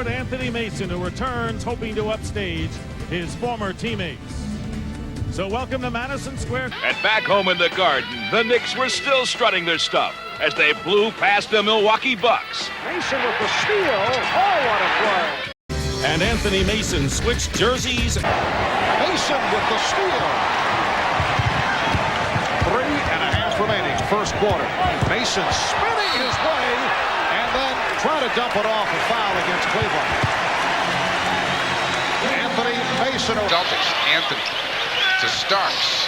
guard Anthony Mason, who returns hoping to upstage his former teammates. So welcome to Madison Square. And back home in the Garden, the Knicks were still strutting their stuff as they blew past the Milwaukee Bucks. Mason with the steal. Oh, what a play. And Anthony Mason switched jerseys. Mason with the steal. 3.5 remaining, first quarter. Mason spinning his way and then trying to dump it off. A foul against Cleveland. Anthony Mason. Celtics, Anthony to Starks.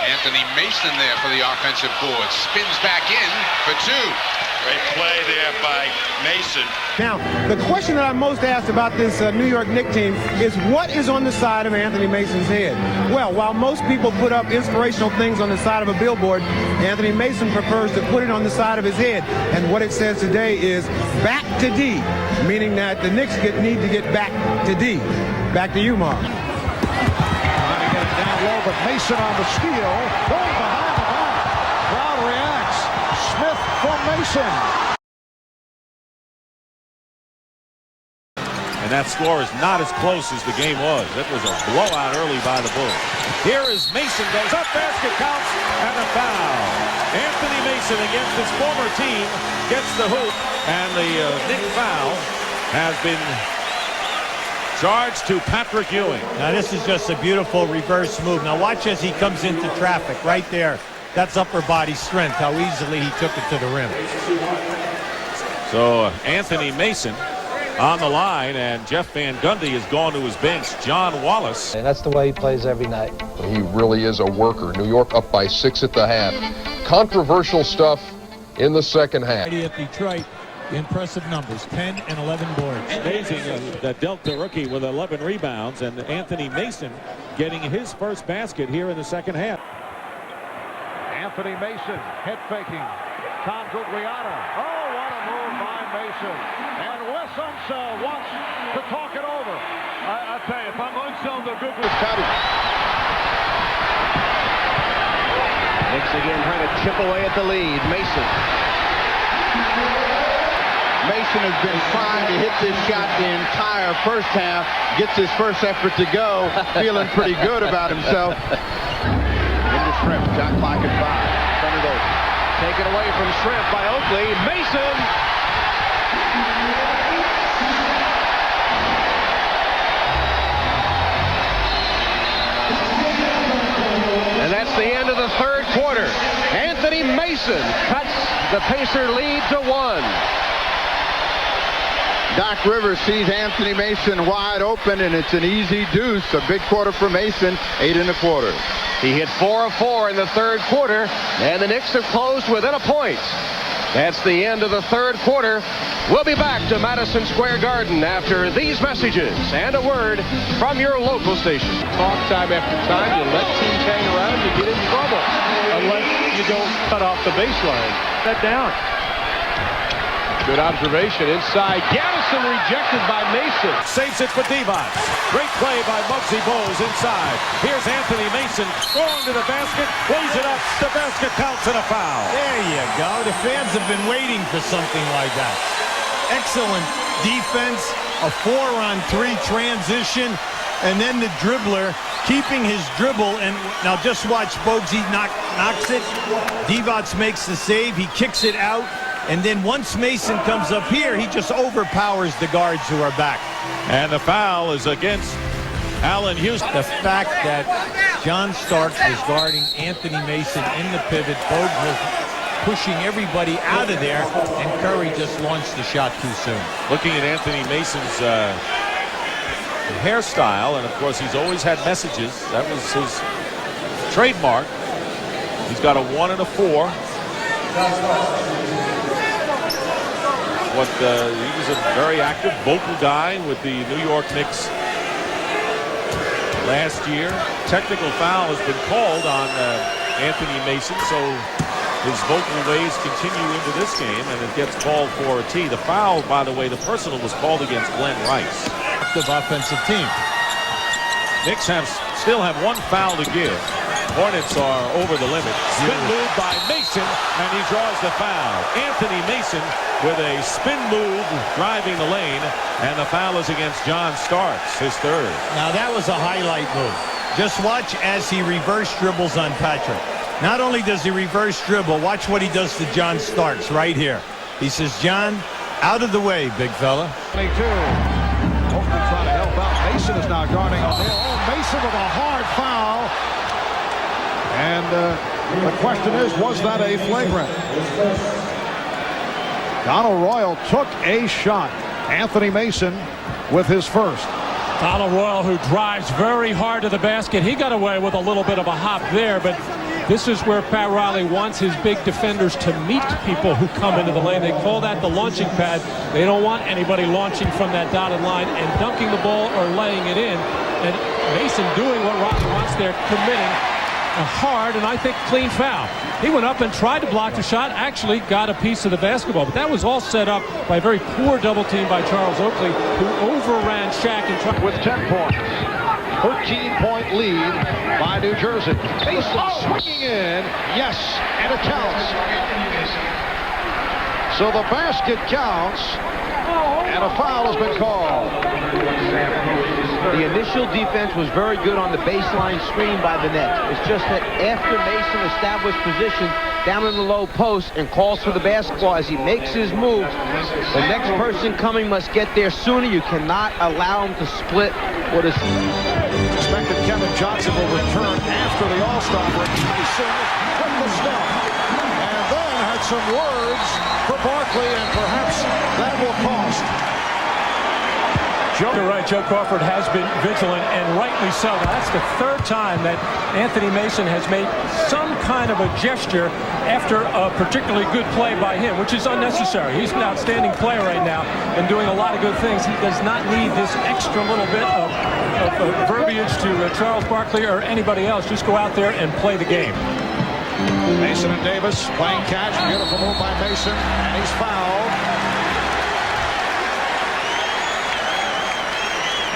Anthony Mason there for the offensive board. Spins back in for two. Great play there by Mason. Now, the question that I'm most asked about this New York Knicks team is what is on the side of Anthony Mason's head? Well, while most people put up inspirational things on the side of a billboard, Anthony Mason prefers to put it on the side of his head. And what it says today is back to D, meaning that the Knicks need to get back to D. Back to you, Mark. Trying to get it down low, but Mason on the steal. Going behind the back. Crowd reacts. Smith from Mason. And that score is not as close as the game was. It was a blowout early by the Bulls. Here is Mason, goes up, basket counts, and a foul. Anthony Mason against his former team gets the hoop, and the Knicks foul has been charged to Patrick Ewing. Now this is just a beautiful reverse move. Now watch as he comes into traffic right there. That's upper body strength, how easily he took it to the rim. So Anthony Mason on the line, and Jeff Van Gundy has gone to his bench. John Wallace. And that's the way he plays every night. He really is a worker. New York up by 6 at the half. Controversial stuff in the second half. At Detroit, impressive numbers, 10 and 11 boards. Amazing, the Delta rookie with 11 rebounds, and Anthony Mason getting his first basket here in the second half. Anthony Mason head faking. Tom Gugliotta. Oh, what a move by Mason. And Wes Unseld wants to talk it over. I tell you, if I'm Unseld, the Gugliotta. Knicks again trying to chip away at the lead. Mason. Mason has been trying to hit this shot the entire first half. Gets his first effort to go. Feeling pretty good about himself. Into Shrimp. Shot clock at 5. Turn it over. Taken away from Shrimp by Oakley. Mason. And that's the end of the third quarter. Anthony Mason cuts the Pacer lead to 1. Doc Rivers sees Anthony Mason wide open, and it's an easy deuce. A big quarter for Mason, 8 1/4. He hit 4 of 4 in the third quarter, and the Knicks have closed within a point. That's the end of the third quarter. We'll be back to Madison Square Garden after these messages and a word from your local station. Talk time after time. You let teams hang around, you get in trouble. Unless you don't cut off the baseline. That down. Good observation inside. Gaddison rejected by Mason. Saves it for Divac. Great play by Muggsy Bogues inside. Here's Anthony Mason throwing to the basket, plays it up. The basket counts and a foul. There you go. The fans have been waiting for something like that. Excellent defense, a 4-on-3 transition, and then the dribbler keeping his dribble. And now just watch Bogues knocks it. Divac makes the save. He kicks it out. And then once Mason comes up here, he just overpowers the guards who are back. And the foul is against Allen Houston. The fact that John Starks was guarding Anthony Mason in the pivot, Bogues was pushing everybody out of there, and Curry just launched the shot too soon. Looking at Anthony Mason's hairstyle, and of course he's always had messages. That was his trademark. He's got a 1 and a 4. He was a very active, vocal guy with the New York Knicks last year. Technical foul has been called on Anthony Mason, so his vocal ways continue into this game, and it gets called for a T. The foul, by the way, the personal was called against Glenn Rice. Active offensive team. Knicks still have 1 foul to give. Hornets are over the limit. Spin move by Mason, and he draws the foul. Anthony Mason with a spin move driving the lane, and the foul is against John Starks, his third. Now that was a highlight move. Just watch as he reverse dribbles on Patrick. Not only does he reverse dribble, watch what he does to John Starks right here. He says, John, out of the way, big fella. 22. Hopefully trying to help out. Mason is now guarding O'Neal. Oh, Mason with a hard foul. And the question is, was that a flagrant? Donald Royal took a shot. Anthony Mason with his first. Donald Royal, who drives very hard to the basket. He got away with a little bit of a hop there, but this is where Pat Riley wants his big defenders to meet people who come into the lane. They call that the launching pad. They don't want anybody launching from that dotted line and dunking the ball or laying it in. And Mason doing what Riley wants there, committing a hard and I think clean foul. He went up and tried to block the shot, actually got a piece of the basketball, but that was all set up by a very poor double team by Charles Oakley, who overran Shaq and tried with 10 points. 13-point lead by New Jersey. Mason swinging in. Yes, and it counts. So the basket counts, and a foul has been called. The initial defense was very good on the baseline screen by the Nets. It's just that after Mason established position down in the low post and calls for the basketball as he makes his moves, the next person coming must get there sooner. You cannot allow him to split what is expected. Kevin Johnson will return after the All-Star break. Mason with the stuff, and then had some words for Barkley, and perhaps that will cost. You're right, Joe Crawford has been vigilant, and rightly so. Now, that's the third time that Anthony Mason has made some kind of a gesture after a particularly good play by him, which is unnecessary. He's an outstanding player right now and doing a lot of good things. He does not need this extra little bit of verbiage to Charles Barkley or anybody else. Just go out there and play the game. Mason and Davis playing catch. Beautiful move by Mason, and he's fouled.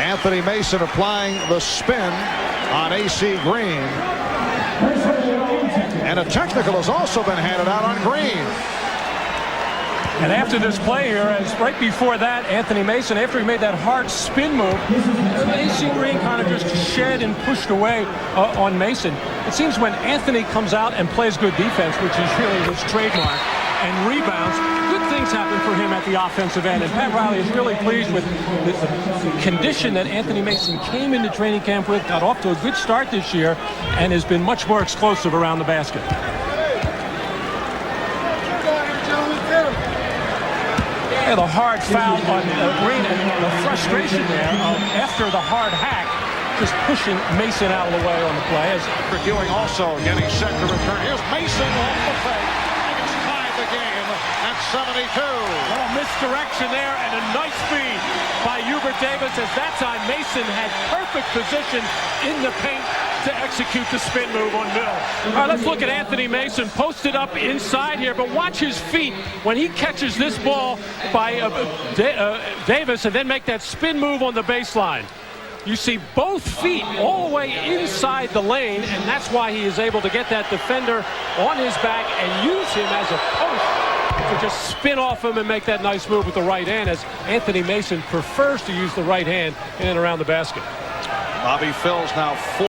Anthony Mason applying the spin on AC Green. And a technical has also been handed out on Green. And after this play here, as right before that, Anthony Mason, after he made that hard spin move, AC Green kind of just shed and pushed away on Mason. It seems when Anthony comes out and plays good defense, which is really his trademark, and rebounds, good things happen for him at the offensive end. And Pat Riley is really pleased with the condition that Anthony Mason came into training camp with, got off to a good start this year, and has been much more explosive around the basket. Yeah, the hard foul on Green, and the frustration there after the hard hack, just pushing Mason out of the way on the play. As Ewing also getting set to return. Here's Mason off the fake. It's tied the game at 72. Oh, misdirection there, and a nice feed by Hubert Davis, as that time Mason had perfect position in the paint to execute the spin move on Mill. All right, let's look at Anthony Mason posted up inside here, but watch his feet when he catches this ball by Davis and then make that spin move on the baseline. You see both feet all the way inside the lane, and that's why he is able to get that defender on his back and use him as a post to just spin off him and make that nice move with the right hand, as Anthony Mason prefers to use the right hand in and around the basket. Bobby Phil's now 4.